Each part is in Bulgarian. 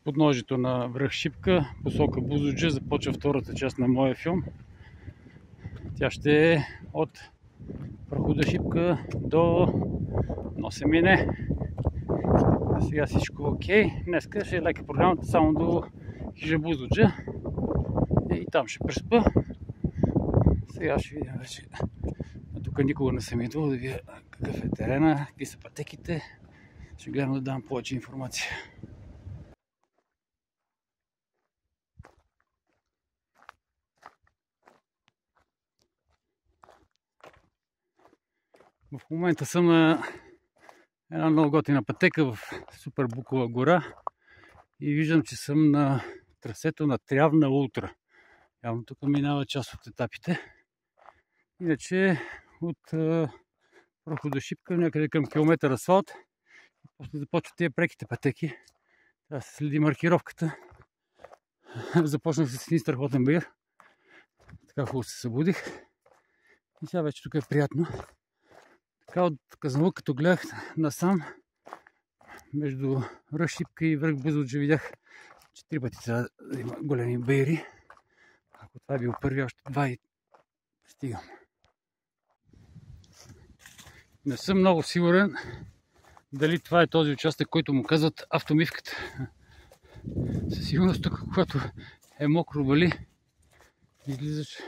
подножието на връх Шипка, посока Бузлуджа, започва втората част на моя филм. Тя ще е от прохода Шипка до Носемине. Сега всичко окей. Днеска ще е лека програмата само до хижа Бузлуджа и там ще преспа. Сега ще видим вече. Тук никога не съм идвал да видя какъв е терена, какви са пътеките. Ще гледам да дам повече информация. В момента съм на една много готина пътека в Супер Букова гора и виждам, че съм на трасето на Трявна Ултра. Явно тук минава част от етапите. Иначе от прохода Шипка някъде към километър асфалт. После започват тия преките пътеки. Трябва да се следи маркировката. Започнах с един страхотен баир. Така хубаво се събудих. И сега вече тук е приятно. Така от Казанлък, като гледах насам, между връх Шипка и връх Бузлуджа видях, че 3 пъти трябва да има големи баири. Ако това е бил първи, още 2 и стигам. Не съм много сигурен дали това е този участък, който му казват автомивката. Със сигурност тук, когато е мокро вали, излизаш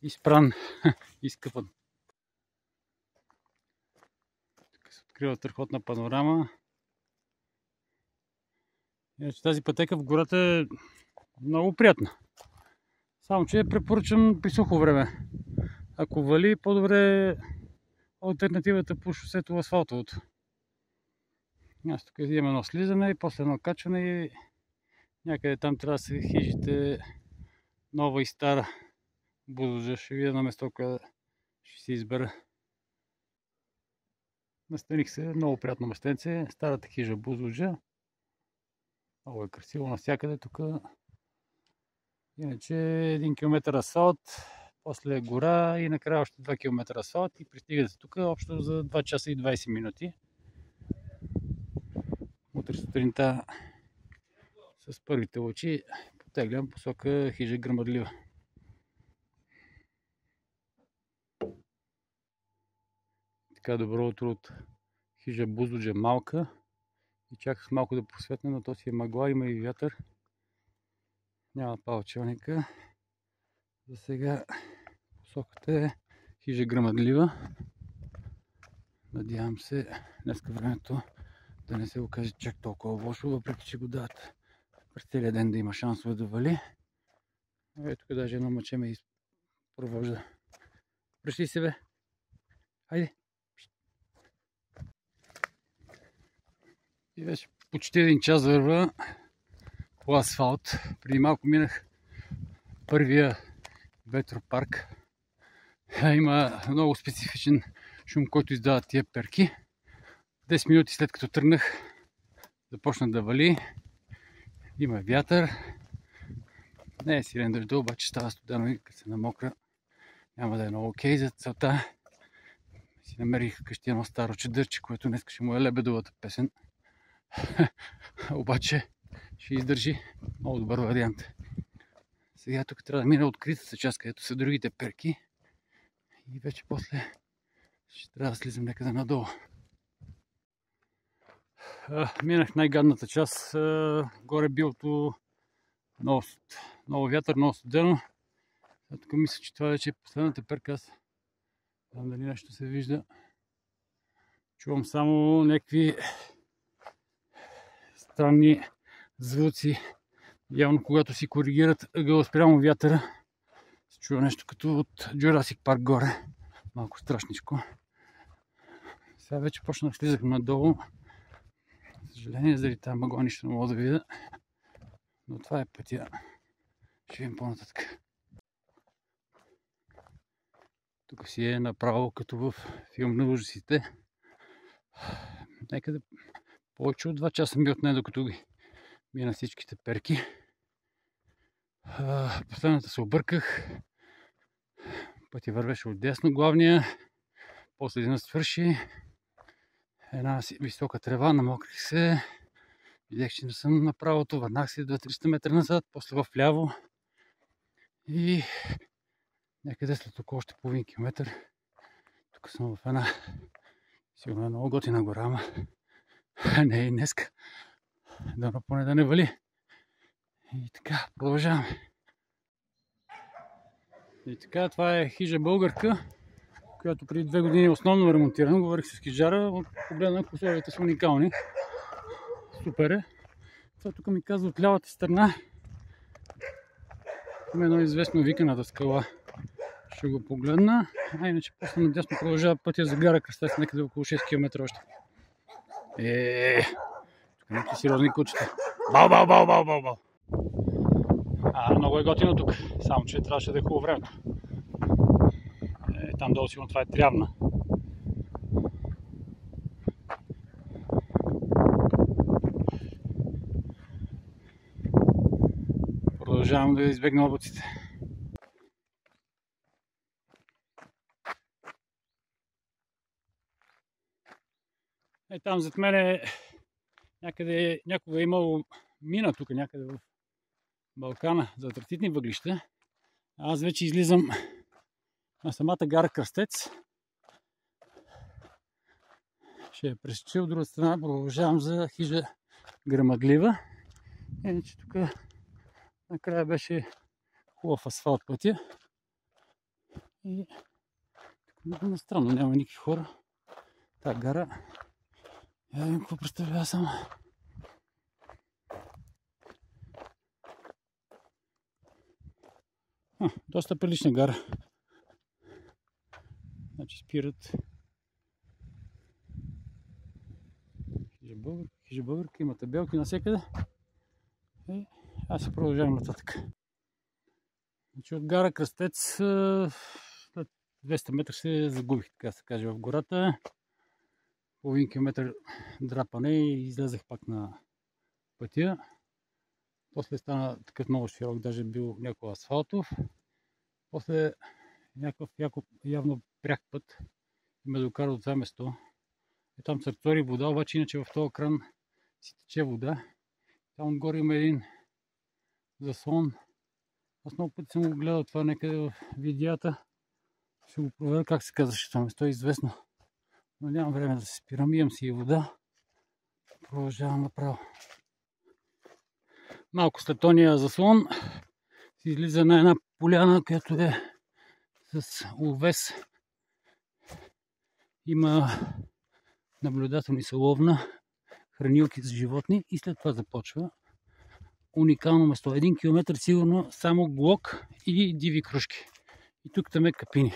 изпран, изкъпан. Тук се открива страхотна панорама. Иначе тази пътека в гората е много приятна. Само че препоръчам при сухо време. Ако вали, по-добре алтернативата по шосето асфалтовото. Аз тук имам едно слизане и после едно качване и някъде там трябва да се хижите нова и стара Бузлуджа. Ще видя на место, къде ще си избера. Настаних се, много приятно местенце, старата хижа Бузлуджа. Много е красиво навсякъде тук. Иначе 1 км асфалт, после гора и накрая още 2 км асфалт и пристигате тук общо за 2 часа и 20 минути. Утре сутринта с първите лъчи потеглям посока хижа Гръмадлива. Така, добро утро от хижа Бузлуджа малка. И чаках малко да просветне, но то си е мъгла, има и вятър. Няма палчелника. За сега посоката е хижа Гръмадлива. Надявам се днеска времето да не се окаже чак толкова лошо, въпреки че го дават през целия ден да има шансове да вали. Ето тук даже едно мъче ме изпровожда. Пришли се, бе! Хайде! И вече почти 1 час върва по асфалт. Преди малко минах първия ветропарк. Има много специфичен шум, който издават тия перки. 10 минути след като тръгнах, започна да вали. Има вятър. Не е силен дъжд, обаче става студено и като се намокра. Няма да е много окей за целта. Си намерих вкъщи едно старо чадърче, което днес ще му е лебедовата песен. Обаче ще издържи. Много добър вариант. Сега тук трябва да мина откритата част, където са другите перки. И вече после ще трябва да слизам някъде надолу. Минах най-гадната част. Горе билото много вятър, много студено. Тук мисля, че това вече е последната перка. Аз не знам дали нещо се вижда. Чувам само някакви странни звуци. Явно когато си коригират ъгъла спрямо вятъра, се чува нещо като от Jurassic Park горе. Малко страшничко. Сега вече почнах слизах надолу. За съжаление, заради тази мъгла нищо не мога да видя. Но това е пътя. Ще видим по-нататък. Тук си е направо като в филм на ужасите. Някъде повече от 2 часа ми отне, докато ги мина всичките перки. Последната се обърках. Пътя вървеше отдясно главния. После един свърши. Една висока трева, намокрих се. Видях, че не съм на правото, върнах се 200-300 метра назад, после вляво и някъде след около още половин километър. Тук съм в една сигурно много готина гора, ама не и днеска. Дано поне да не вали. И така, продължаваме. И така, това е хижа българка, която преди 2 години е основно ремонтирана. Говорих с хижара, погледнах, условията са уникални. Супер е. Това тук ми казва от лявата страна. Има едно известно виканата скала. Ще го погледна. А иначе после надясно продължава пътя за гара Кръстец, някъде около 6 км още. Тук някакви сериозни кучета. Бау! Много е готино тук, само че трябваше да е хубаво времето. Там долу сигурно това е Трявна. Продължавам да избегна облаците. Там зад мене някъде някога е имало мина тук някъде в Балкана за атратитни въглища. Аз вече излизам на самата гара Кръстец. Ще я пресеча от друга страна, продължавам за хижа Грамадлива. Иначе тук накрая беше хубав асфалт пътя. И тук странно, няма никакви хора. Та гара, я видим какво представлява само. Доста прилична гара. Значи спират. Хижа българка, има табелки навсякъде. И аз се продължавам нататък. Значи от гара Кръстец след 200 метра се загубих, така се каже, в гората. Половин километър драпане и излезах пак на пътя. После стана такъв много широк, даже бил някакъв асфалтов. После някакъв явно пряк път ме докара от това место. И там се разтвори вода, обаче иначе в този кран си тече вода. Там отгоре има един заслон. Аз много пъти съм го гледал това някъде в видеята. Ще го проверя как се казваше това место, е известно. Но нямам време да се спирам, имам си и вода. Продължавам направо. Малко след тония заслон се излиза на една поляна, която е с увес. Има наблюдателни саловна, хранилки за животни и след това започва уникално место. 1 километър сигурно само глок и диви крушки. И тук там е капини.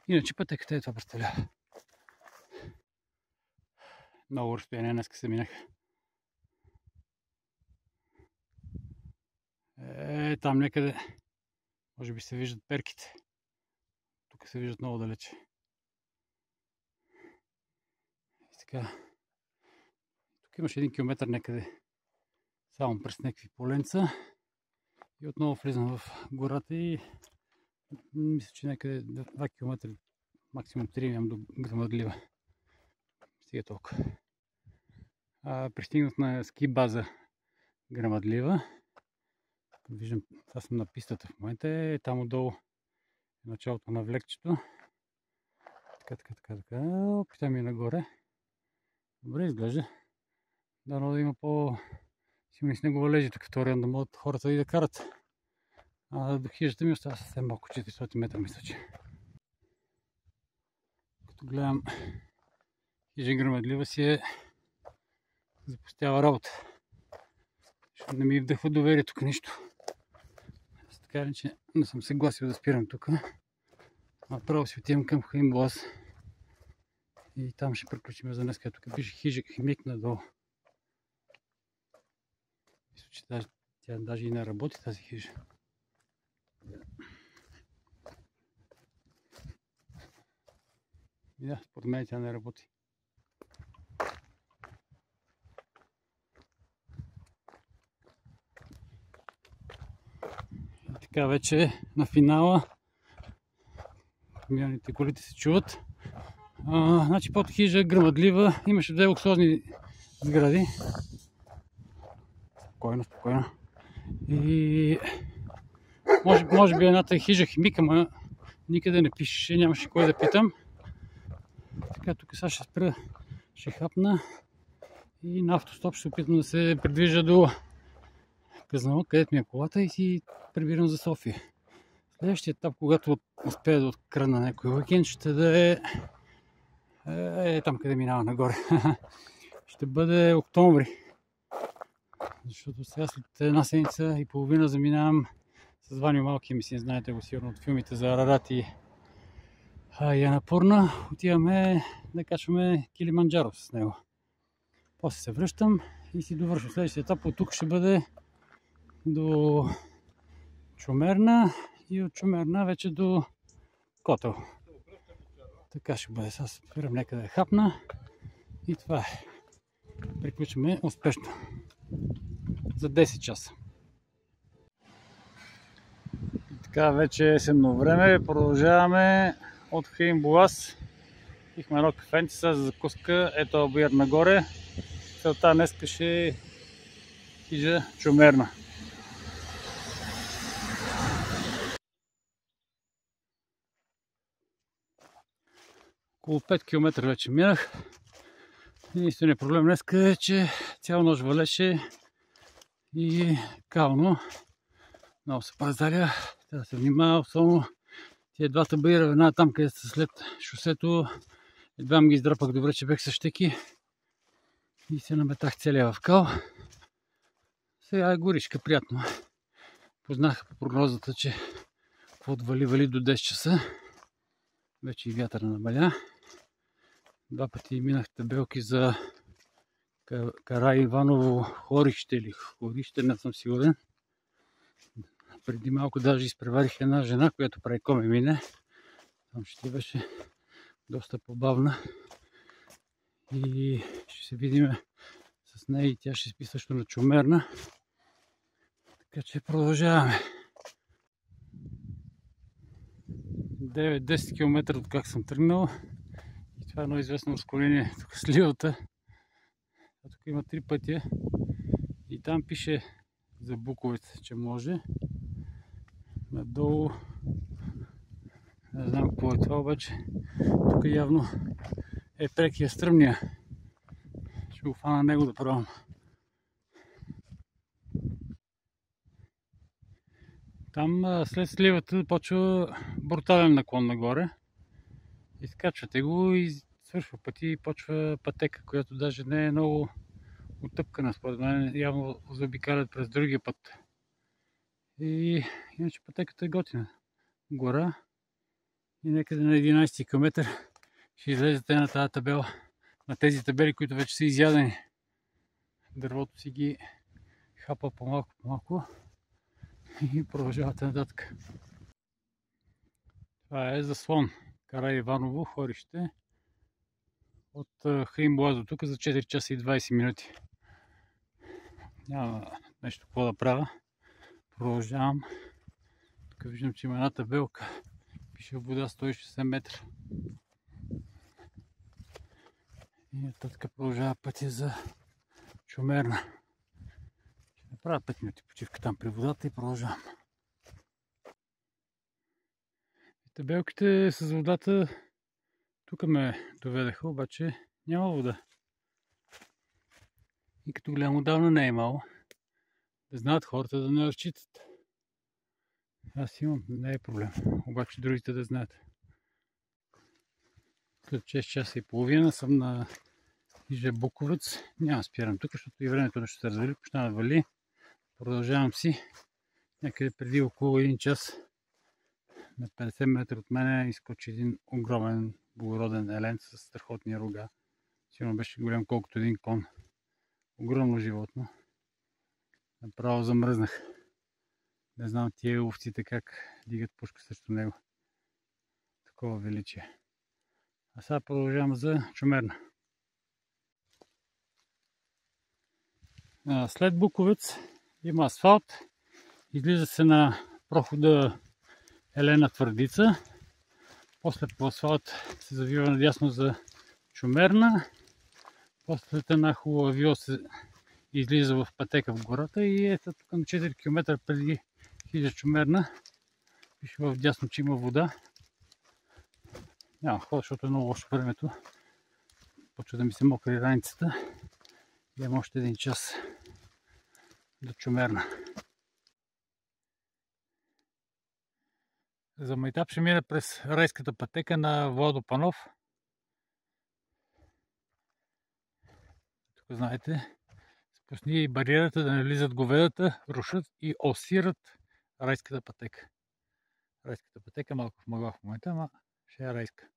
Иначе пътеката е това представлява. Много разстояние днеска се минах. Там някъде може би се виждат перките. Тук се виждат много далече. И така. Тук имаш 1 километър някъде само през някакви поленца. И отново влизам в гората и мисля, че някъде 2 км, максимум 3 имам до Грамадлива. Стига толкова. Пристигнах на ски база Грамадлива. Виждам, аз съм на пистата в момента. Там отдолу е началото на влекчето. Така. Опитам и нагоре. Добре изглежда. Дано да има по-силни снеговалежи, тук втория да могат хората и да карат. До хижата ми остава съвсем малко, 400 метра мисля, че. Като гледам, хижа Грамадлива си е запустява работа. Защото не ми вдъхва доверие тук нищо. Така че не съм се гласил да спирам тук. Направо си отивам към Хаинбоаз. И там ще приключим за днес, тук пише хижа Химик надолу. Мисля, че тя даже и не работи тази хижа. И да, според мен тя не работи. И така вече на финала. Камионите, колите се чуват. Значи под хижа Грамадлива имаше 2 луксозни сгради. спокойно. И може би едната хижа химик, ама никъде не пишеше, нямаше кой да питам. Така, тук сега ще спра, ще хапна и на автостоп ще опитам да се придвижа до Казанлък, където ми е колата и си прибирам за София. Следващия етап, когато успея да открадна някой уикенд, ще да е там, къде минава нагоре. Ще бъде октомври. Защото сега след една седмица и половина заминавам с Ваню Малкия ми, знаете го сигурно от филмите за Арарат и Анапурна. Отиваме да качваме Килиманджаро с него. После се връщам и си довършвам. Следващия етап от тук ще бъде до Чумерна и от Чумерна вече до Котел. Така ще бъде. Сега спирам някъде да хапна и това е. Приключваме успешно за 10 часа. И така вече е есенно време. Продължаваме от Хаинбоаз. Пихме едно кафенце за закуска. Ето обир нагоре. Целта днеска ще е хижа Чумерна. Около 5 км вече минах. Единственият проблем днеска е, че цяла нощ валеше и кално. Много се пазаря. Трябва да се внимава, особено тия двата баира, една там, където са след шосето. Едва ми ги издрапах добре, че бех с щеки и се наметах целия в кал. Сега е горичка, приятно. Познах по прогнозата, че вали до 10 часа. Вече и вятъра намаля. Два пъти минах табелки за Караиваново хорище или хорище, не съм сигурен. Преди малко даже изпреварих една жена, която прави коме мине. Там ще беше доста по-бавна. И ще се видим с нея и тя ще спи също на Чумерна. Така че продължаваме. 9-10 км от как съм тръгнал. И това е едно известно разклонение тук с ливата. Тук има 3 пътя. И там пише за Буковец, че може. Надолу не знам какво е това, обаче тук явно е прекия стръмния. Ще го фана него да пробвам. Там след сливата почва брутален наклон нагоре. Изкачвате го и свършва пъти и почва пътека, която даже не е много отъпкана. Според мен явно заобикалят през другия път. И иначе пътеката е готина. Гора. И някъде на 11 км ще излезете на тази табела. На тези табели, които вече са изядени. Дървото си ги хапа по-малко и продължавате нататък. Това е заслон. Караиваново хорище. От Хаинбоаз до тук за 4 часа и 20 минути. Няма нещо какво да правя. Продължавам. Тук виждам, че има една табелка. Пише вода 160 метра. И нататък продължава пътя за Чумерна. Ще направя 5 минути почивка там при водата и продължавам. Табелките с водата тук ме доведаха, обаче няма вода. И като гледам отдавна не е имало. Да знаят хората да не разчитат. Аз имам, не е проблем. Обаче другите да знаят. След 6 часа и половина съм на хижа Буковец. Няма спирам тук, защото и времето не ще се развали. Почна да вали. Продължавам си. Някъде преди около 1 час на 50 метра от мене изкочи един огромен благороден елен с страхотни рога. Сигурно беше голям колкото един кон. Огромно животно. Направо замръзнах. Не знам тия овците как дигат пушка срещу него. Такова величие. А сега продължавам за Чумерна. След Буковец има асфалт. Излиза се на прохода Елена Твърдица. После по асфалт се завива надясно за Чумерна. После след една хубава вила се излиза в пътека в гората и ето тук на 4 км преди хижа Чумерна. Пише в дясно, че има вода. Няма ход, защото е много лошо времето. Почва да ми се мокри раницата. Имам още един час до Чумерна. За майтап ще мина през райската пътека на Владо Панов. Тук знаете, спусни и бариерата да не влизат говедата, рушат и осират райската пътека. Райската пътека малко в мъгла в момента, ама ще е райска.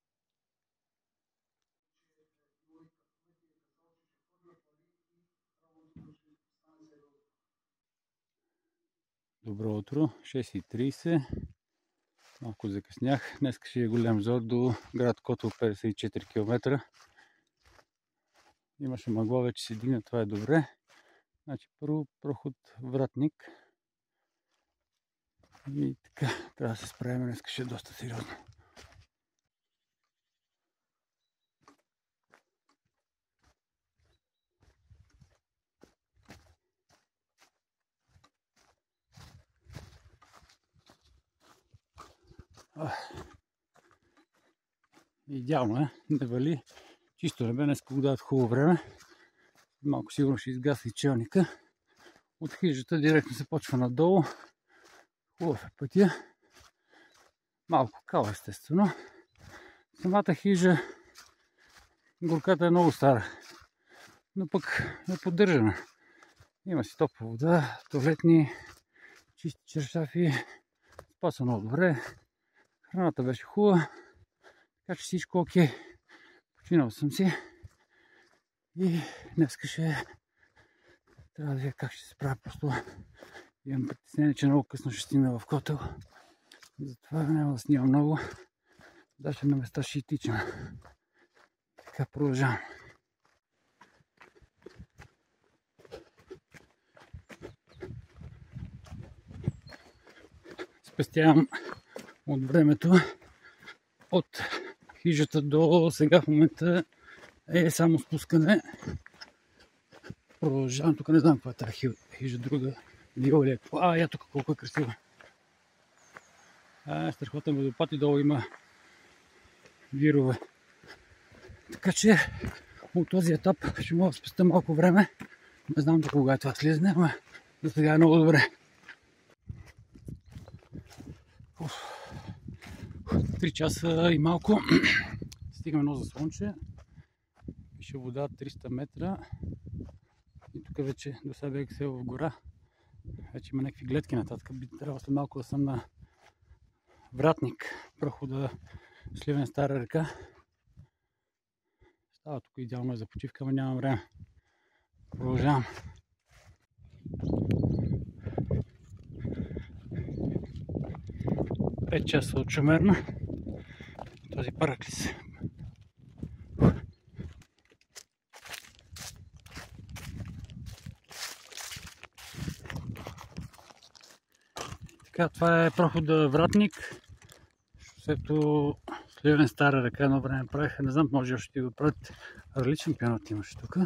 Добро утро, 6:30. Малко закъснях. Днес ще е голям зор до град Котел, 54 км. Имаше мъгла, вече се дигна, това е добре. Значи първо проход Вратник. И така, трябва да се справим, днес ще е доста сериозно. Идеално е, не вали. Чисто небе, днес го дават хубаво време. Малко сигурно ще изгаси челника. От хижата директно се почва надолу. Хубав е пътя. Малко кал, естествено. Самата хижа, горката е много стара, но пък е поддържана. Има си топла вода, тоалетни, чисти чершафи. Спа са много добре. Храната беше хубава. Така че всичко окей. Починал съм си. И днеска ще трябва да видя как ще се справя. Просто имам притеснение, че много късно ще стигна в Котел. Затова няма да снимам много. Даже на места ще и тичам. Така продължавам. Спестявам от времето. От хижата до сега в момента е само спускане. Продължавам. Тук не знам каква е тази хижа, друга вила или е какво. Я тук колко е красиво. Страхотен водопад и долу има вирове. Така че от този етап ще мога да спестя малко време. Не знам до кога е това слизане, ама за сега е много добре. 3 часа и малко. Стигаме едно заслонче. Пише вода 300 метра. И тук вече до сега бях сел в гора. Вече има някакви гледки нататък. Би трябвало след малко да съм на Вратник. Прохода Сливен Стара река. Става тук идеално е за почивка, но нямам време. Продължавам. Пет часа от Чумерна. Този параклис. Така, това е прохода Вратник. Шосето Сливен Стара река едно време правиха. Не знам, може още го правят. Рали шампионат имаше тук.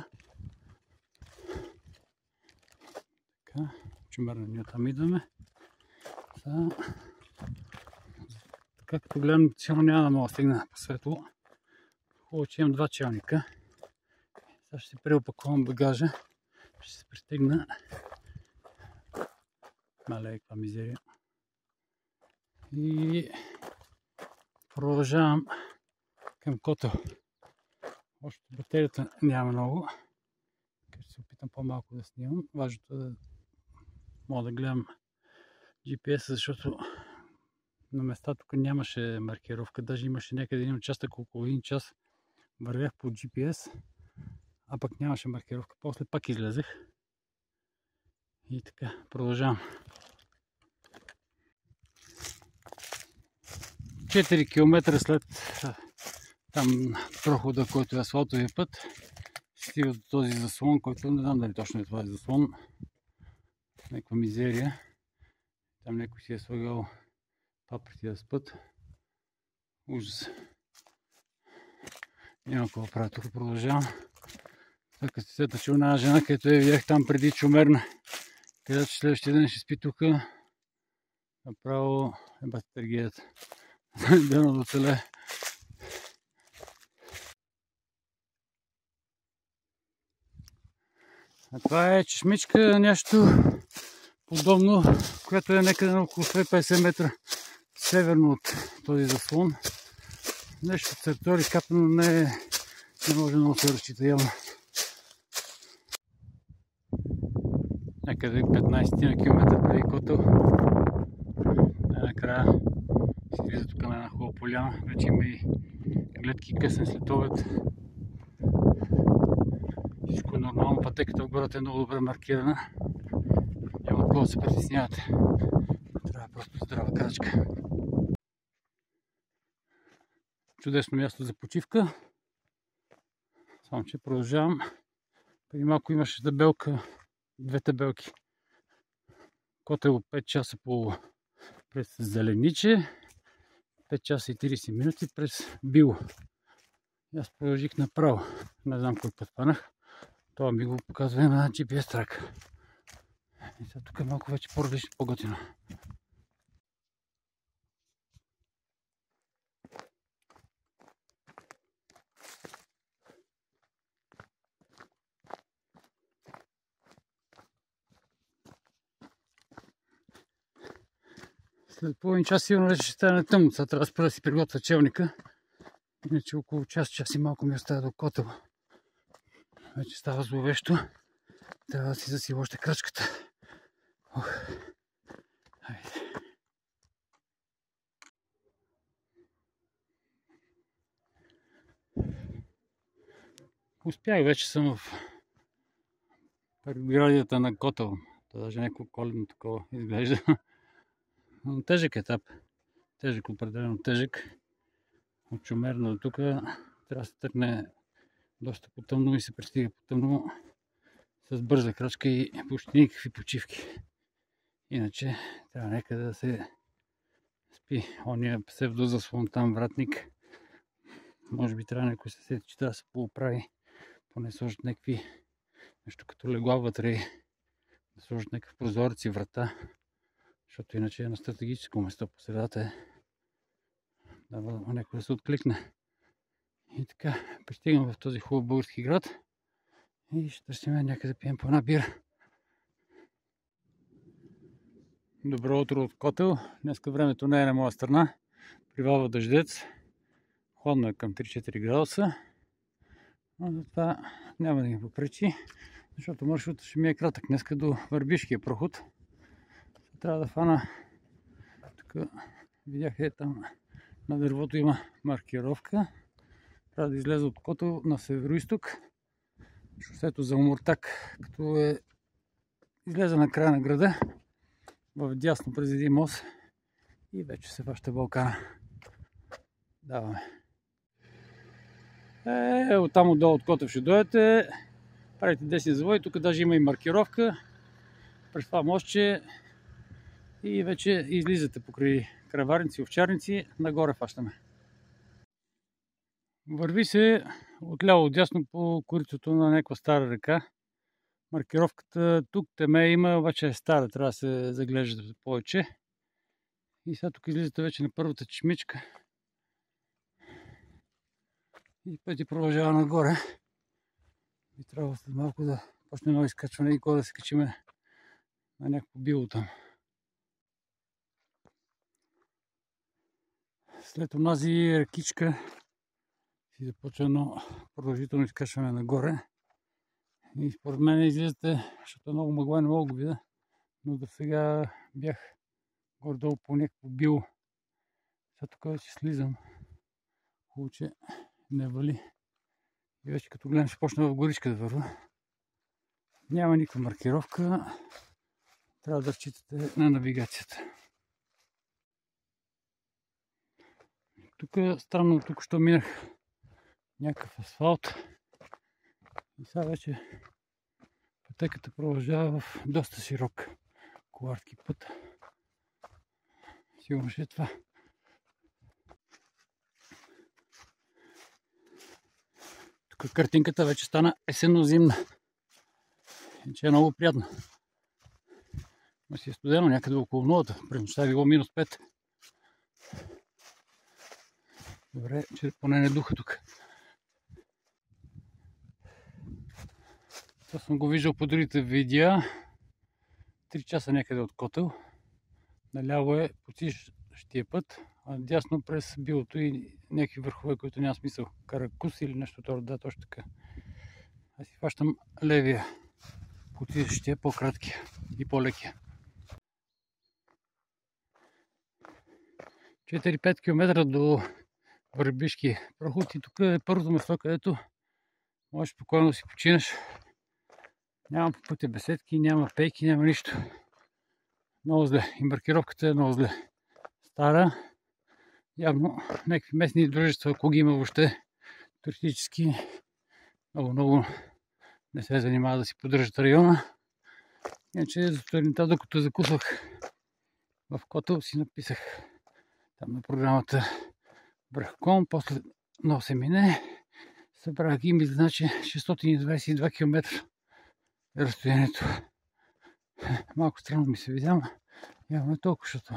Така, Чумерна ние там идваме. Така като гледам, цяло няма да мога да стигна по светло. Хубаво, че имам 2 челника. Сега ще си преопаковам багажа. Ще се пристигна. Мале, каква мизерия. И продължавам към Котел. Още батерията няма много. Ще се опитам по-малко да снимам. Важното е да мога да гледам GPS, защото на места тук нямаше маркировка. Даже имаше някъде един участък около 1 час. Вървях по GPS, а пък нямаше маркировка. После пак излезех. И така, продължавам. 4 км след там прохода, който е асфалтовия път, стига до този заслон, който не знам дали точно е това заслон. Някаква мизерия. Там някой си е слагал паприти да спът. Ужас. Няма какво правя, тук продължавам. Така се сета, че една жена, където я видях там преди Чумерна, където следващия ден ще спи тука, направо е батергията. Дано да оцелее. А това е чешмичка, нещо подобно, което е някъде на около 150 метра северно от този заслон. Нещо църтори капано не може много да се разчита явно. Някъде 15 км преди Котел. Накрая се излиза тук на една хубава поляна. Вече има и гледки късен след обед. Всичко е нормално. Пътеката в гората е много добре маркирана. Няма от кого да се притеснявате. Трябва просто здрава крачка. Чудесно място за почивка. Само че продължавам. Преди малко имаше табелка, две табелки. Котел 5 часа по през Зелениче, 5 часа и 30 минути през Било. И аз продължих направо. Не знам кой път панах. Това ми го показва на GPS трак. И сега тук е малко вече по-различно, по-готино. След половин час сигурно вече ще стане тъмно. Сега трябва да спра да си приготвя челника. Иначе около час и малко ми остава до Котел. Вече става зловещо. Трябва да си засила още крачката. Хайде. Успях, вече съм в предградията на Котел. Това даже някакво коледно такова изглежда. Но тежък етап. Тежък, определено тежък. От Чумерна до тук трябва да се тръгне доста по-тъмно и се пристига по-тъмно с бърза крачка и почти никакви почивки. Иначе трябва някъде да се спи. Ония псевдозаслон там, вратник. Може би трябва някой се сети, че трябва да се поправи. Поне сложат някакви нещо като легла вътре. Да сложат някакъв прозорец и врата. Защото иначе е на стратегическо место по средата. Дава някой да се откликне. И така, пристигам в този хубав български град и ще търсим някъде да пием по една бира. Добро утро от Котел. Днеска времето не е на моя страна. Привалва дъждец. Хладно е към 3-4 градуса. Но затова няма да ми попречи, защото маршрутът ще ми е кратък. Днеска до Върбишкия проход. Трябва да фана. Тук видях там на дървото има маркировка. Трябва да излезе от Котел на северо-исток. Шосето за Омуртаг, като е излезе на края на града, в дясно през един мост и вече се ваща Балкана. Даваме. Оттам отдолу от Котел ще дойдете, правите десни завой, тук даже има и маркировка през това мостче и вече излизате покрай Кръварници, Овчарници, нагоре фащаме. Върви се отляво отдясно по коритото на някаква стара река. Маркировката тук теме има, обаче е стара, трябва да се заглежда повече. И сега тук излизате вече на първата чешмичка. И пъти продължава нагоре. И трябва след малко да почне ново изкачване и да се качиме на някакво било там. След онази рекичка си започва едно продължително изкачване нагоре. И според мен излизате, защото много мъгла, не мога да го видя, но до сега бях горе-долу по някакво било. Сега тук вече слизам. Хубаво, че не вали. И вече като гледам ще почна в горичка да върва. Няма никаква маркировка. Трябва да разчитате на навигацията. Тук странно, тук що минах някакъв асфалт. И сега вече пътеката продължава в доста широк коларски път. Сигурно ще е това. Тук картинката вече стана есенно-зимна. Че е много приятно. Ма си е студено някъде около нулата. През нощта е било -5. Добре, че поне не духа тук. Това съм го виждал по другите видеа. 3 часа някъде от Котел. Наляво е по същия път, а дясно през билото и някакви върхове, които няма смисъл. Каракус или нещо това, да, точно така. Аз си фащам левия, по същия, по-краткия и по-лекия. 4-5 км до Върбишки проход и тук е първото место, където можеш спокойно да си починеш. Няма по пътя беседки, няма пейки, няма нищо. Много зле. И маркировката е много зле. Стара. Явно някакви местни дружества, ако ги има въобще туристически, много не се занимава да си поддържат района. Иначе за сутринта, докато закусвах в Котел, си написах там на програмата Брахком, после много се мине. Събрах ги и ми значи 622 км е разстоянието. Малко странно ми се видя, явно е толкова, защото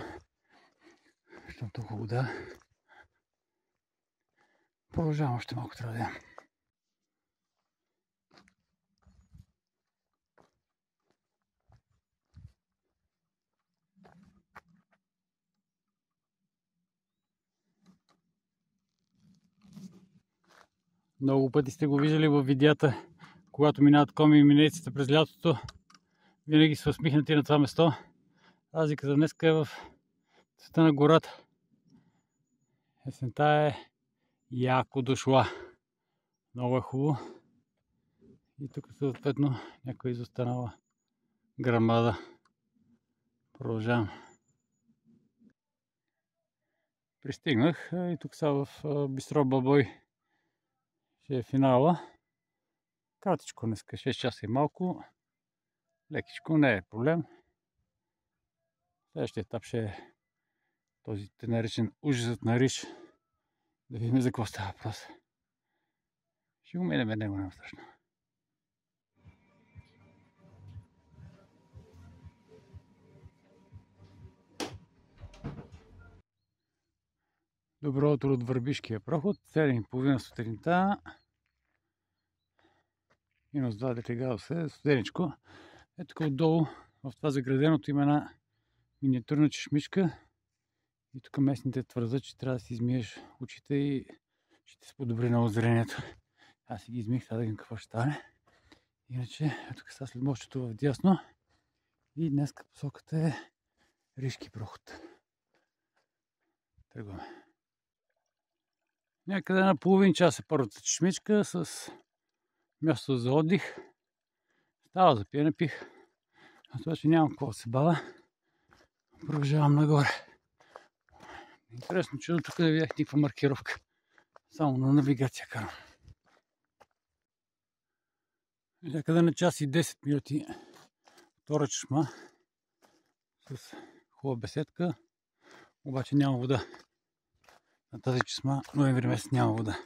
толкова вода. Продължавам, още малко трябва да ям. Много пъти сте го виждали във видеята, когато минават коми и минейците през лятото. Винаги са усмихнати на това место. Разликата днес е в цвета на гората. Есента е яко дошла. Много е хубаво. И тук съответно някоя изостанала грамада. Продължавам. Пристигнах и тук са в Бистро Бабой. Ще е финала. Кратичко днеска, 6 часа и малко. Лекичко, не е проблем. Следващия етап ще е този те наречен ужасът на Риш. Да видим за какво става въпрос. Ще го минем него, няма страшно. Добро утро от Върбишкия проход. 7:30 сутринта. Минус 2 градуса, студеничко. Ето тук отдолу, в това заграденото има една миниатюрна чешмичка. И тук местните твърдят, че трябва да си измиеш очите и ще се подобри много зрението. Аз си ги измих, сега да видим какво ще стане. Иначе, ето тук сега след мощето в дясно. И днес посоката е Ришки проход. Тръгваме. Някъде на половин час е първата чешмичка с място за отдих. Става за пиене пих. А това, че нямам какво да се бавя. Продължавам нагоре. Интересно, че до тук не видях никаква маркировка. Само на навигация карам. Някъде на час и 10 минути втора чешма с хубава беседка. Обаче няма вода. На тази чешма ноември месец няма вода.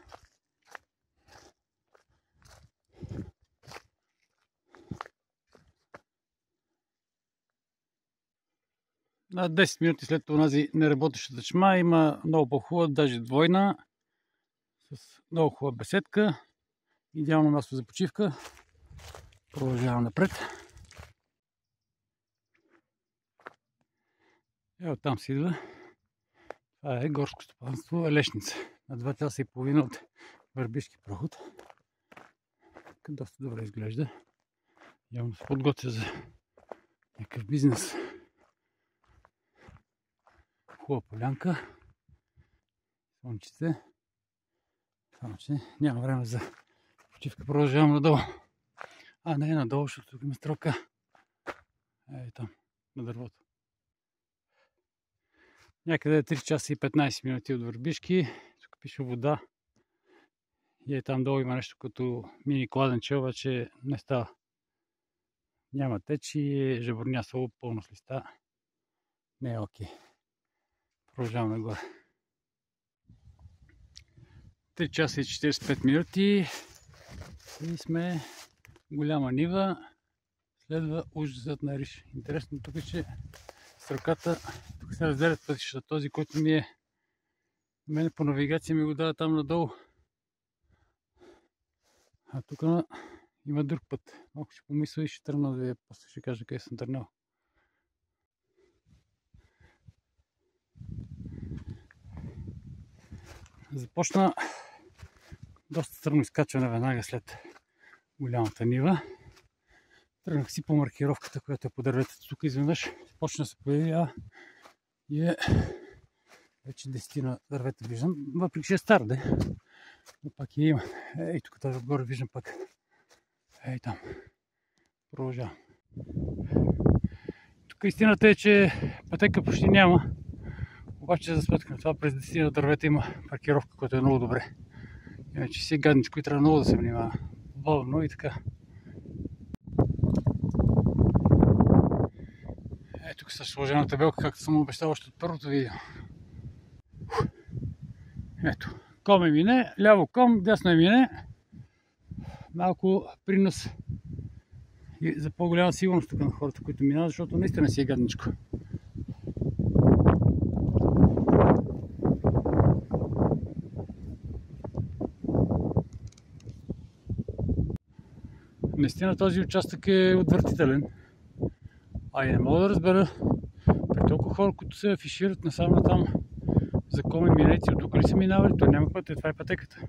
На 10 минути след онази неработещата чешма има много по-хубава, даже двойна, с много хубава беседка. Идеално място за почивка. Продължавам напред. Ето там си идва. Това е горско стопанство Елешница. На 2 часа и половина от Върбишки проход. Доста добре изглежда. Явно се подготвя за някакъв бизнес. Хубава полянка. Слънчице. Само че няма време за почивка. Продължавам надолу. А, не, надолу, защото тук има строка. Ей там, на дървото. Някъде 3 часа и 15 минути от Върбишки. Тук пише вода. И там долу има нещо като мини кладенче, обаче не става. Няма течи, жабурнясало пълно с листа. Не е окей. Продължавам нагоре. 3 часа и 45 минути. И сме голяма нива. Следва ужасът на Риш. Интересно тук е, че с ръката тук се разделят пътищата. Този, който мене по навигация ми го дава там надолу. А тук има друг път. Малко ще помисля и ще тръгна да я, после ще кажа къде съм тръгнал. Започна доста стръмно изкачване веднага след голямата нива. Тръгнах си по маркировката, която е по дърветата. Тук изведнъж почна да се появява и е вече 10 дървета виждам. Въпреки че е стар, но пак я има. Ей, тук тази отгоре виждам пак. Ей там. Продължавам. Тук истината е, че пътека почти няма. Обаче за сметка на това през 10 дървета има паркировка, която е много добре. Иначе си е гадничко и трябва много да се внимава. Вълно и така. Ето тук са сложена табелка, както съм обещал още от първото видео. Ето, ком е мине, ляво ком, дясно е мине. Малко принос и за по-голяма сигурност тук на хората, които минават, защото наистина си е гадничко. Наистина този участък е отвратителен. А и не мога да разбера при толкова хора, които се афишират насам там за коми минеци, от тук ли са минавали, то няма път, това е пътеката.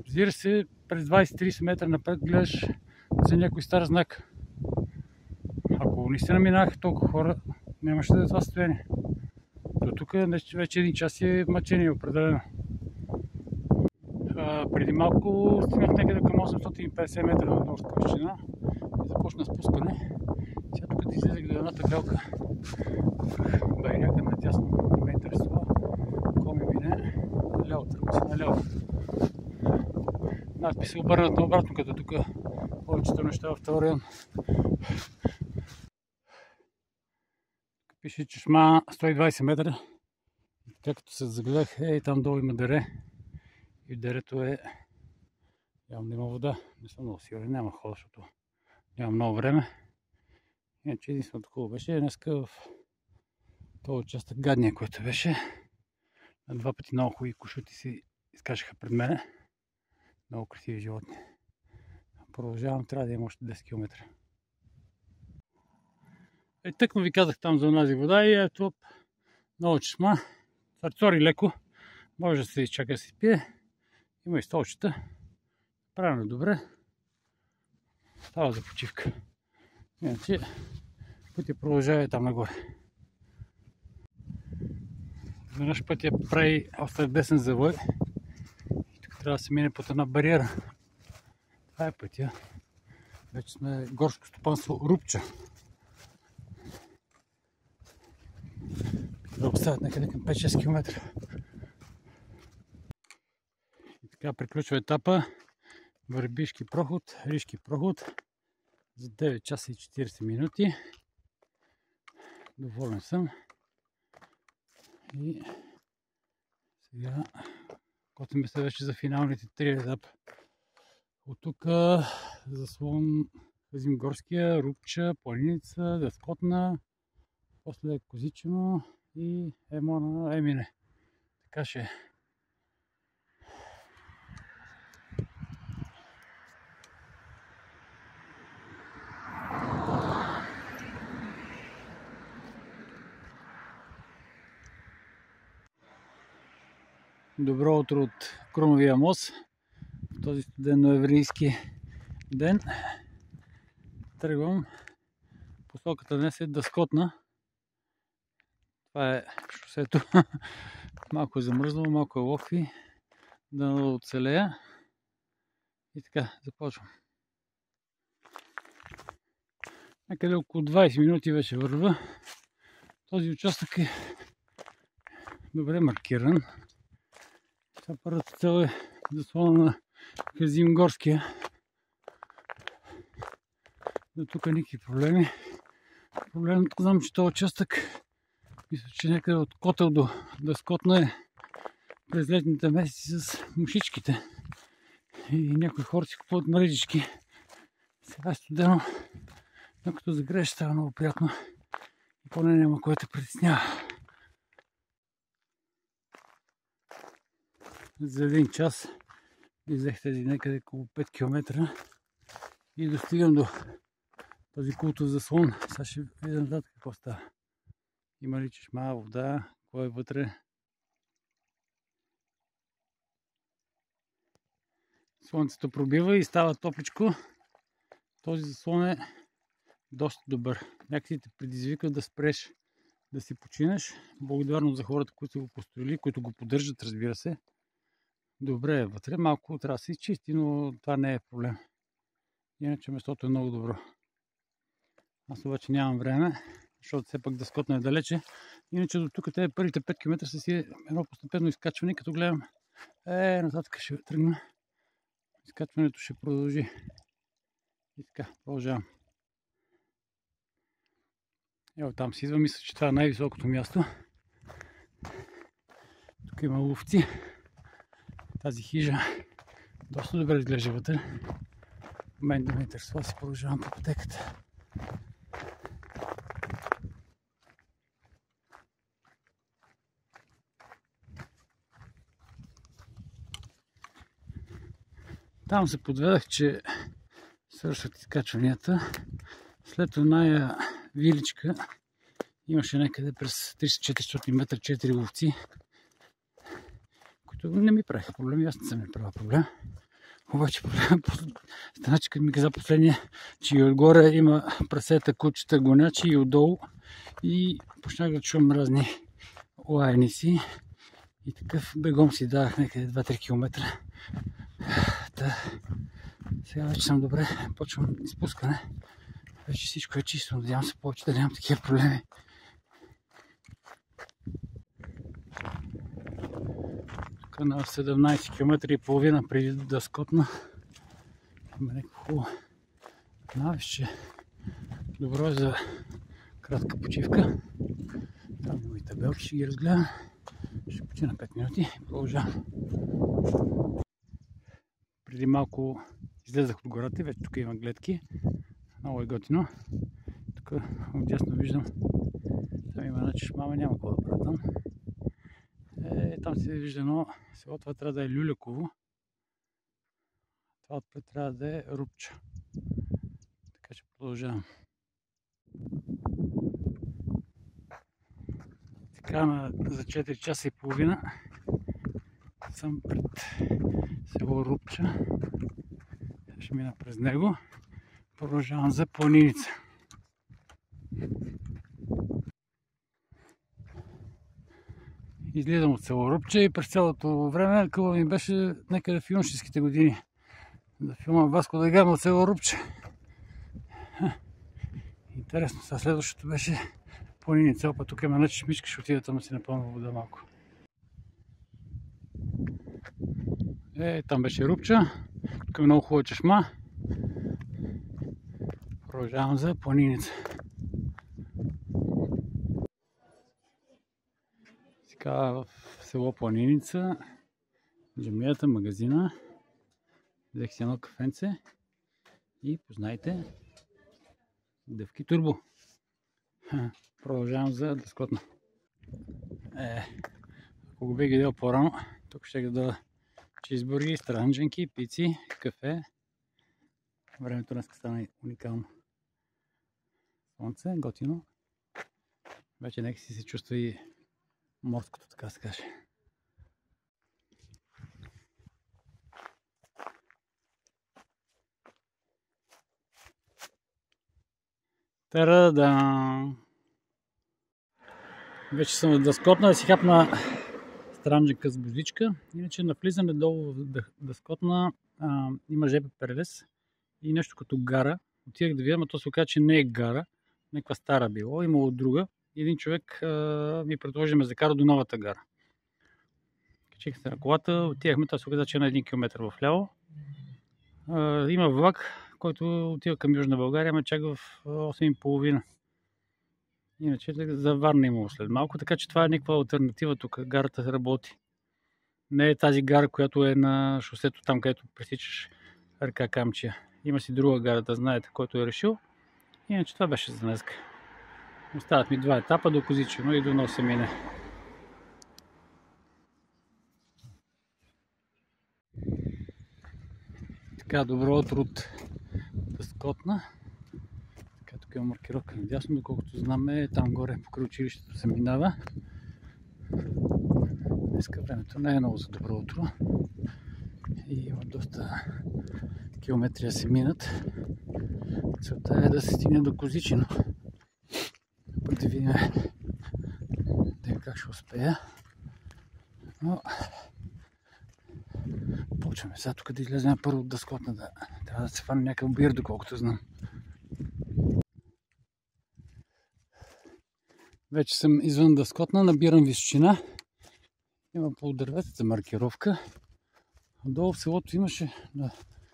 Разбира се, през 20-30 метра напред гледаш за някой стар знак. Ако наистина минаха толкова хора, нямаше да е това състояние. До тук вече един час е мъчение определено. Преди малко стигнах някъде към 850 метра на морска височина и започна спускане. Сега тук да излезах до една табелка. Някъде надясно не ме интересува. Коми мине наляво, тръгва си наляво. Надпис е обърнат наобратно, като тук повечето неща в този район. Пише чешма 120 метра. Така като се загледах, там долу има дере. И в дерето явно има вода. Не съм много сигурен, няма хода, защото няма много време. Иначе единственото хубаво беше днеска в този участък гадния, който беше. На 2 пъти много хубави кошути си изкачаха пред мене. Много красиви животни. Продължавам, трябва да има още 10 км. Тъкно ви казах там за онази вода и ето много чешма. Царцори леко. Може да се изчака да се пие. Има и столчета. Правилно добре. Става за почивка. Иначе пътя продължава там нагоре. Веднъж пътя прави остър десен завой. И тук трябва да се мине под една бариера. Това е пътя. Вече сме горско стопанство Рупча. Да оставят някъде към 5-6 км. И така приключва етапа. Върбишки проход, Ришки проход за 9 часа и 40 минути. Доволен съм. И сега готвим се вече за финалните 3 етапа. От тук заслон Хазимгорския, Рупча, Планиница, Дъскотна, после Козичено и Емона Емине. Така ще е. Добро утро от Крумовия мост в този студен ноемврийски ден. Тръгвам. Посоката днес е Дъскотна. Това е шосето. Малко е замръзнало, малко е локви. Да оцелея. И така, започвам. Някъде около 20 минути вече върва. Този участък е добре маркиран. Първата цел е заслона на Хазимгорския. До тук никакви проблеми. Проблемът, знам, че този участък, мисля, че някъде от Котел до Дъскотна е през летните месеци с мушичките. И някои хора си купуват мрежички. Сега е студено, но като загрееш става много приятно. И поне няма кой те притеснява. За един час излех тези някъде около 5 км и достигам до този култов заслон. Сега ще видя назад какво става. Има ли чешма, вода, кой е вътре. Слънцето пробива и става топличко. Този заслон е доста добър. Някакси те предизвика да спреш, да си починеш. Благодарно за хората, които са го построили, които го поддържат, разбира се. Добре е вътре. Малко трябва да се изчисти, но това не е проблем. Иначе местото е много добро. Аз обаче нямам време, защото все пак дъскотно е далече. Иначе до тук тези първите 5 км са си едно постепенно изкачване, като гледам нататък ще тръгна. Изкачването ще продължи. И така, продължавам. Ево там си идва, мисля, че това е най-високото място. Тук има ловци. Тази хижа доста добре изглежда вътре. Мен да ме интересува, си продължавам по пътеката. Там се подведах, че свършват изкачванията. След оная виличка имаше някъде през 300-400 метра 4 ловци, които не ми правиха проблем, аз не съм ми правил проблем. Обаче проблем стана, че като ми каза последния, че и отгоре има прасета, кучета, гонячи и отдолу. И почнах да чувам разни лайници. И такъв бегом си давах някъде 2-3 км. Сега вече съм добре, почвам изпускане. Вече всичко е чисто, надявам се повече да нямам такива проблеми. Тук на 17 км и половина преди да скотна. Има някакво хубаво навище. Добро е за кратка почивка. Там има и табелки, ще ги разгледам. Ще почина 5 минути и продължавам. Преди малко излезах от гората и вече тук има гледки. Много е готино. Тук отдясно виждам. Там има една чешма, няма какво да правя там. Там се вижда едно село, това трябва да е Люляково. Това отпред трябва да е Рупча. Така че продължавам. Така за 4 часа и половина съм пред село Рупча. Ще мина през него. Продължавам за планиница. Излизам от село Рупча и през цялото време къла ми беше някъде в юношеските години. Да филмам Васко да Гама от село Рупча. Интересно, сега следващото беше планиница. Опа, тук има чешмичка, ще отида там да си напълна вода малко. Там беше Рупча. Тук е много хубава чешма. Продължавам за планиница. Сега в село Планиница, джамията, магазина. Взех си едно кафенце и познайте Дъвки Турбо. Продължавам за дъскотна. Ако го бих гледал по-рано, тук ще да чизбурги, страндженки, пици, кафе. Времето днес стана уникално. Слънце, готино. Вече нека си се чувства и морското, така се каже. Тарадан! Вече съм в дъскотна, да си хапна страндженка с бузичка. Иначе на влизане долу в дъскотна има жп прелез и нещо като гара. Отидах да видя, но то се оказа, че не е гара. Някаква стара било, имало друга. Един човек ми предложи да ме закара до новата гара. Качих се на колата, отидахме, това се оказа, че е на 1 км в ляво. Има влак, който отива към Южна България, ме чака в 8:30. Иначе за Варна имало след малко, така че това е някаква алтернатива тук. Гарата работи. Не е тази гара, която е на шосето, там където пресичаш река Камчия. Има си друга гара, да знаете, който е решил. Иначе това беше за днес. Остават ми 2 етапа до Козичено и до Носе мине. Така, добро утро от Дъскотна. Така, тук има маркировка надясно, доколкото знаме, там горе покрай училището се минава. Днеска времето не е много за добро утро и има доста километри да се минат. Целта е да се стигне до Козичено. Пък да видим как ще успея. Но почваме сега тук да излезем първо от Дъскотна. Трябва да се фане някакъв бир, доколкото знам. Вече съм извън Дъскотна, набирам височина. Има по дърветата маркировка. Долу в селото имаше на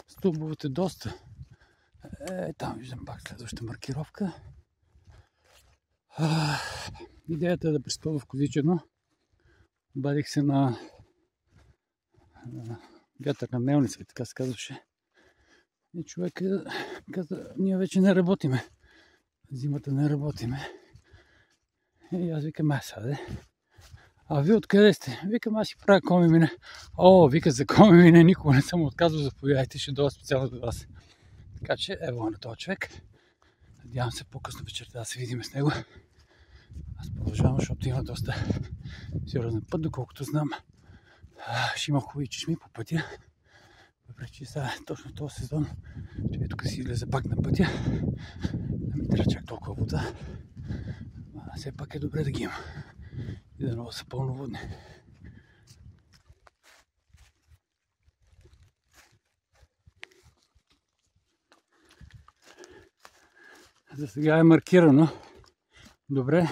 стълбовете доста. Там виждам пак следваща маркировка. Идеята е да приспя в Козичено. Обадих се на вятърна мелница, и така се казваше. И човек каза, ние вече не работиме. Зимата не работиме. И аз викам, а вие откъде сте? Викам, аз си правя коми мине. Вика, за коми мине никога не съм отказвал, заповядайте, ще дойда специално за вас. Така че, ево на този човек. Надявам се по-късно вечерта да се видим с него. Аз продължавам, защото има доста сериозен път, доколкото знам. Ще има хубави чешми по пътя. Въпреки че сега точно този сезон, че тук си излезе пак на пътя. Не ми трябва чак толкова вода. Все пак е добре да ги има. И да много са пълноводни. За сега е маркирано. Добре.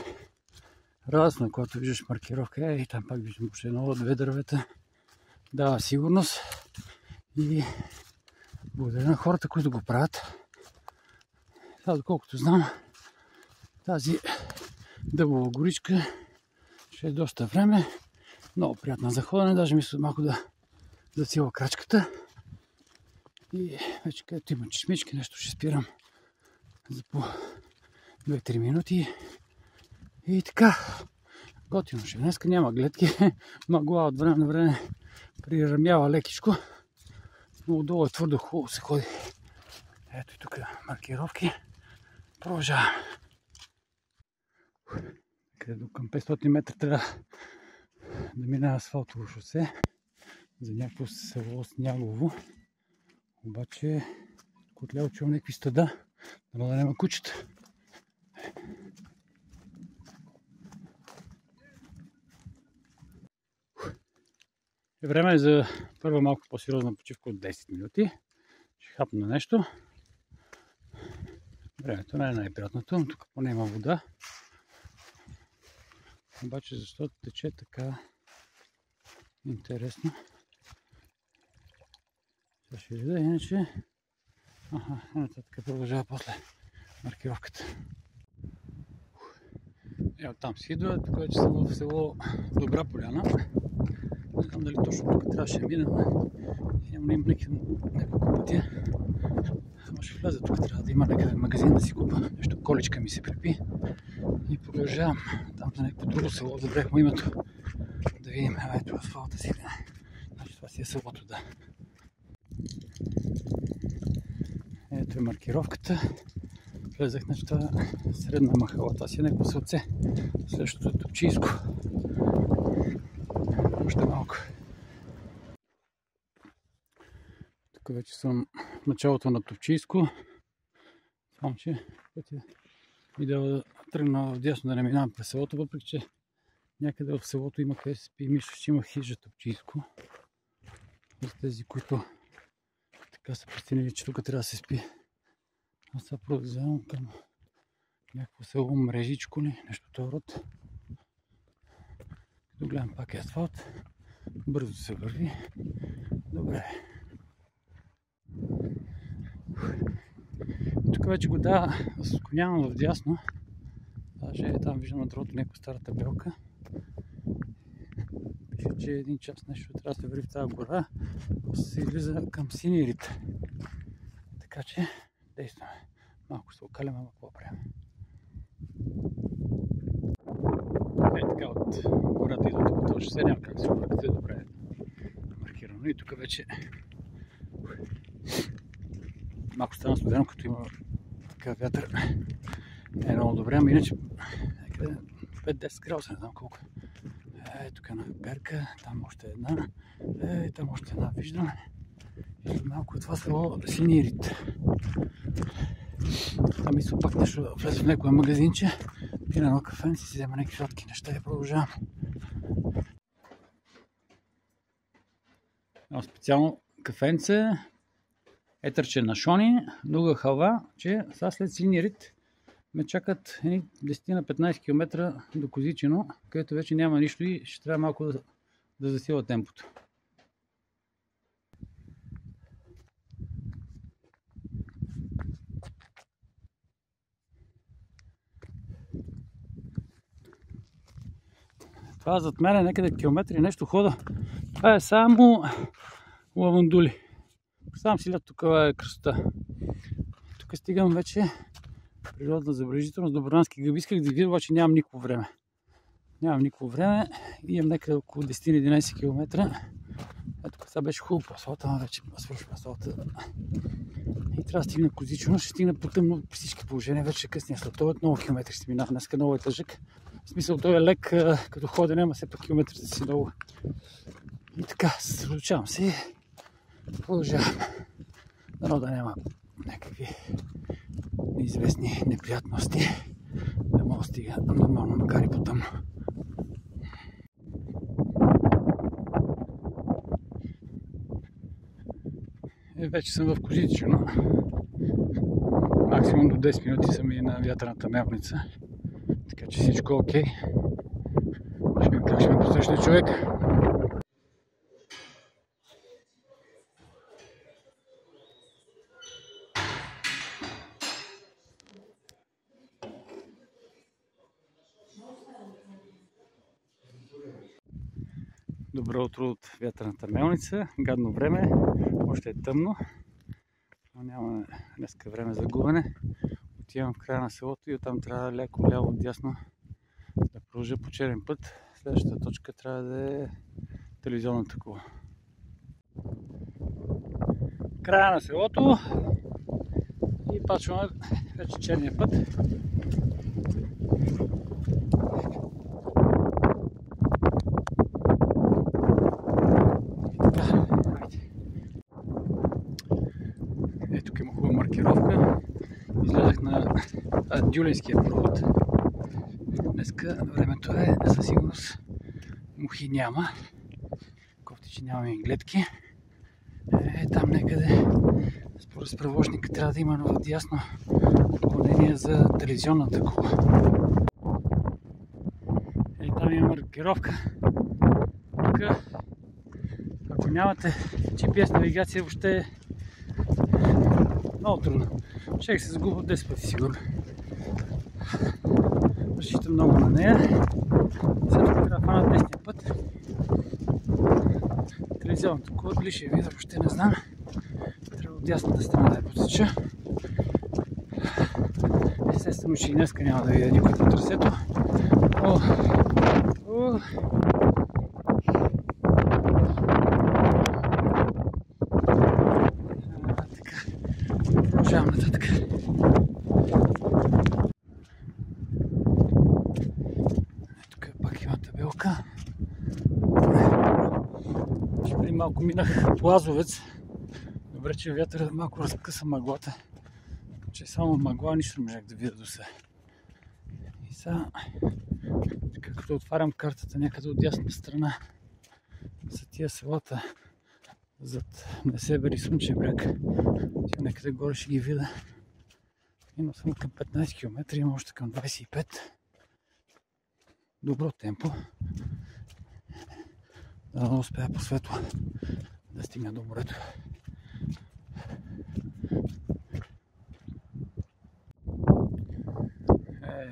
Радостно, когато виждаш маркировка. И там пак виждам още едно, 2 дървета. Дава сигурност. И благодаря на хората, които го правят. Сега, доколкото знам, тази дъбова горичка ще е доста време. Много приятна за ходене. Даже мисля малко да засила крачката. И вече където има чешмички, нещо ще спирам за по 2-3 минути. И така, готино ще. Днеска няма гледки. Мъгла от време на време прирамява лекичко. Но отдолу е твърдо хубаво се ходи. Ето и тук маркировки. Продължаваме. Където към 500 метра трябва да мина асфалтово шосе за някакво село Снягово. Обаче отляво чувам някакви стада, да няма кучета. Време е за първа малко по-сериозна почивка от 10 минути. Ще хапна нещо. Времето не е най-приятното, но тук поне има вода. Обаче защото тече така интересно. Това ще видя, иначе така продължава после маркировката. Ето там си идва, тук вече съм в село Добра поляна. Не знам дали точно тук трябваше да мина, но има няколко пътя. Ама ще вляза тук, трябва да има някъде магазин да си купа. Нещо количка ми се припи. И продължавам там за някакво друго село, забрахме името. Да видим, ето асфалта си. Значи това си е селото, да. Ето е маркировката. Влезах на това средна махала. Това си е някакво селце. Следващото е Топчийско. Още малко. Тук вече съм в началото на Топчийско. Само че пътя ми дава да тръгна вдясно, да не минавам през селото, въпреки че някъде в селото има къде се спи. Мисля, че има хижа Топчийско. За тези, които така са преценили, че тук трябва да се спи. Аз сега продължавам към някакво село Мрежичко ли, нещо този род. Като гледам пак е асфалт. Бързо се върви. Добре. Тук вече го склонявам в дясно. Даже там виждам на другото някаква стара табелка. мисля, че 1 час нещо трябва да се върви в тази гора, после се излиза към Сини рид. Така че действаме. Малко се окаляме, ама какво правим. Така от гората идвате по това шосе, няма как се объркате, добре маркирано. И тук вече малко стана студено, като има така вятър. Не е много добре, ама иначе 5-10 градуса, не знам колко. Тук е една перка, там още една, там още една виждам. И малко от това село Сини рид. Там мисля пак нещо да влезе в някое магазинче, пина едно кафенце, си взема някакви сладки неща и продължавам. Едно специално кафенце, етърче на Шони, друга халва, че сега след Сини рид ме чакат 10 на 15 км до Козичино, където вече няма нищо и ще трябва малко да засила темпото. Това зад мен е някъде километри нещо хода. Това е само лавандули. Сам си лед, тук е красота. Тук стигам вече природна забележителност, Добрански гъби. Исках да видя, обаче нямам никакво време. Нямам никакво време. Имам някъде около 10-11 км. Ето сега беше хубаво по асфалта, но вече свършва асфалта. И трябва да стигна Козичино. Ще стигна по-тъмно при всички положения. Вече късния следобед. Много километри ще минава. Днеска много е тъжък. В смисъл, той е лек като ходене, ама все пак километрите си много. И така, съсредоточавам се и продължавам. Дано да няма някакви неизвестни неприятности. Да мога да стига нормално, макар и по-тъмно. Вече съм в Козичино. Максимум до 10 минути съм и на вятърната мелница. Така че всичко е окей. Ще видим как ще ме посрещне човек. Добро утро от вятърната мелница. Гадно време. Още е тъмно. Но нямаме днеска време за губене. Отивам в края на селото и оттам трябва леко ляво дясно да продължа по черен път. Следващата точка трябва да е телевизионната кула. Края на селото и почваме вече черния път. Тук има хубава маркировка. Излязах на Дюлинския проход. Днеска времето е със сигурност мухи няма. Кофти, че нямаме и гледки. Там някъде според справочника трябва да има надясно отклонение за телевизионната кула. Там има маркировка. Тук, ако нямате GPS навигация, въобще е много трудно. Човек се загубва 10 пъти сигурно. Разчитам много на нея. Сега тук трябва да фана десния път. Телевизионната кула, дали ще видя, въобще не знам. Трябва от дясната страна да я посеча. Естествено, че и днеска няма да видя никой по трасето. Продължавам нататък. Тук пак има табелка. Преди малко минах Лазовец. Добре, че вятърът малко разкъса мъглата. Че само мъгла, нищо не можех да видя до сега. И сега, като отварям картата някъде от дясната страна за тия селата зад Несебър и Слънчев бряг. Някъде горе ще ги видя. Има само към 15 км, има още към 25. Добро темпо. Да не успея по светло да стигна до морето.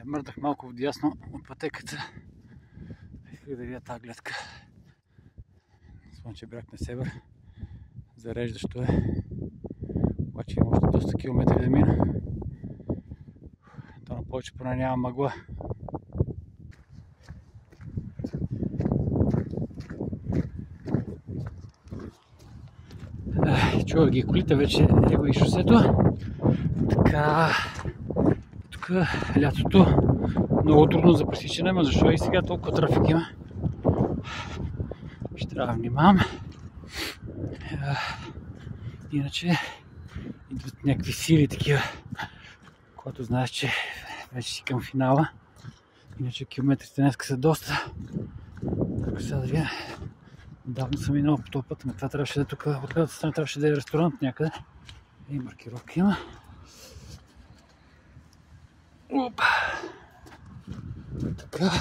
Мърдах малко вдясно от пътеката. Исках да видя тази гледка. Слънчев бряг на север. Зареждащо е. Обаче има още доста километри да мина. То на повече поне няма мъгла. Чува ги колите, вече его и шосето. Така, тук лятото много трудно за пресичане, но защо и сега толкова трафик има? Ще трябва да внимавам. Иначе идват някакви сили такива, когато знаеш, че вече си към финала. Иначе километрите днес са доста. Сега да видя. Давно съм минал по този път, но това трябваше да е тук, от левата страна трябваше да е ресторант някъде. И маркировка има. Опа! Така.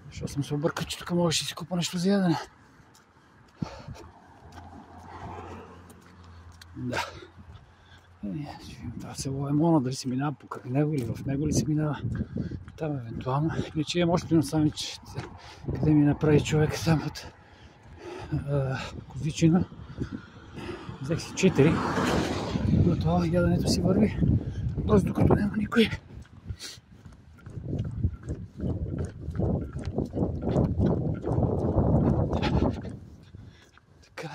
Защо съм се объркал, че тук можеш да си купа нещо за ядене. Да. Това село е Мона, дали се минава покрай него или в него ли се минава. Там евентуално. Иначе имам още едно самиче, къде ми направи човек там от Козичина. Взех си 4, но това яденето си върви. Просто докато няма никой. Така,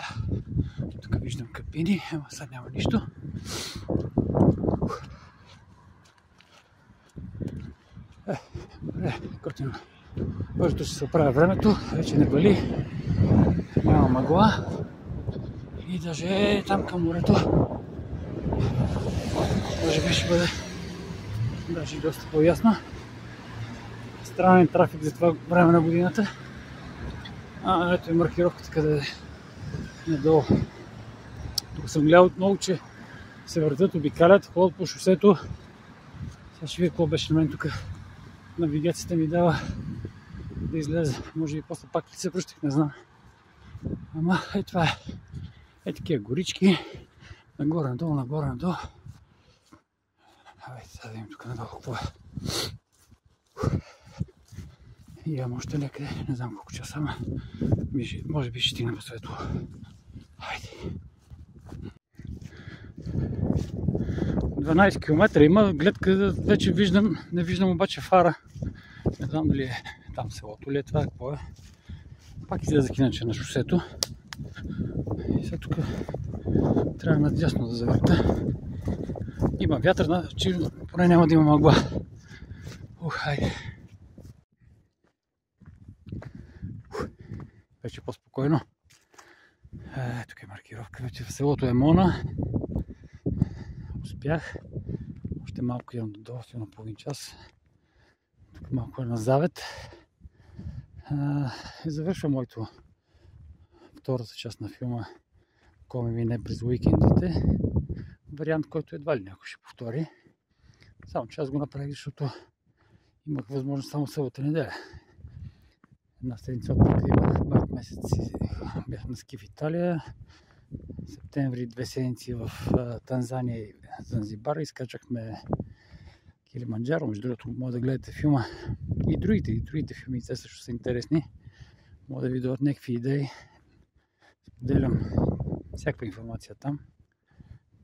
тук виждам кабини, ама сега няма нищо. Добре, готино. Бързото ще се оправя времето, вече не вали, няма мъгла и даже там към морето може би ще бъде даже доста по-ясно. Странен трафик за това време на годината. Ето е маркировката, къде е надолу. Тук съм гледал отново, че се въртят, обикалят, ходят по шосето. Сега ще видя какво беше на мен тук. Навигацията ми дава да излезе. Може би после пак ли се връщах, не знам. Ама това е. Е такива горички. Нагоре, надолу, нагоре, надолу. Абе, сега да видим тук надолу какво е. И имам още някъде, не знам колко часа, ама може би ще стигна до светло. Хайде. 12 км има, гледка вече виждам, не виждам обаче фара. Не знам дали е там селото ли е това, какво е. Пак излезах иначе на шосето. И сега тук трябва надясно да завърта. Има вятър, значи поне няма да има мъгла. Хайде. Вече по-спокойно. Тук е маркировка, вече в селото е Мона. Успях. Още малко имам до на половин час. Тук малко е на завет. И завършвам моето втората част на филма Коми мине през уикендите. Вариант, който едва ли някой ще повтори. Само че аз го направих, защото имах възможност само събота неделя. Една седмица отпуска имах, март месец бях на ски в Италия, септември 2 седмици в Танзания и Занзибар, изкачахме Килиманджаро. Между другото, може да гледате филма и другите филми, те също са интересни. Може да ви дадат някакви идеи. Споделям всякаква информация там.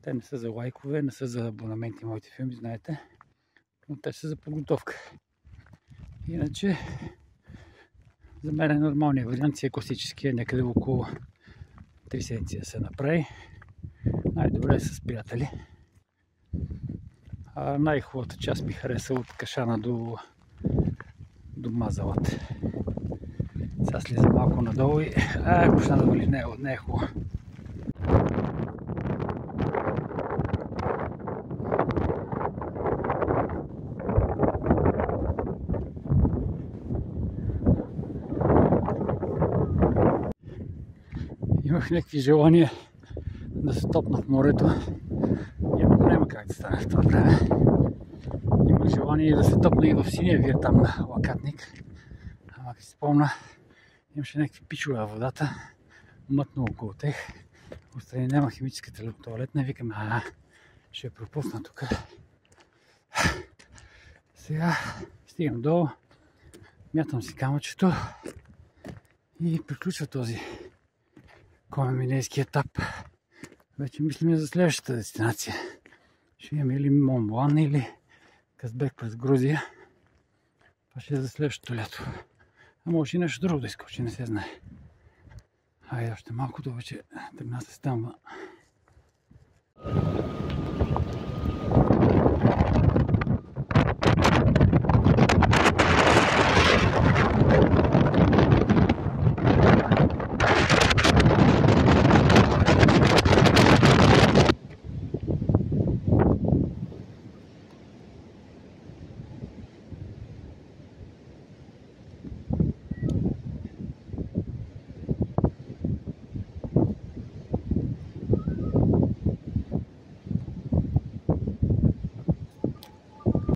Те не са за лайкове, не са за абонаменти моите филми, знаете, но те са за подготовка. Иначе за мен е нормалният вариант, си е класическия, някъде около 3 седмици да се направи. Най-добре е с приятели. Най-хубавата част ми хареса от Кашана до Мазалът. Сега слизам малко надолу и почна да вали, не е хубаво. Имах някакви желания да се топна в морето. Няма как да стане в това време. Имах желание да се топна и в синия вир там на Лакатник. Ама като си спомня, имаше някакви пичове във водата. Мътно около тех. Отстрани няма химическата тоалетна. Викаме, ще я пропусна тук. Сега стигам долу, мятам си камъчето и приключва този Комен-Минейски етап. Вече мислим за следващата дестинация. Ще имаме или Мон Блан, или Казбек през Грузия. Това ще е за следващото лято. А може и нещо друго да изкочи, не се знае. Хайде още малко, да вече тръгна се стъмва.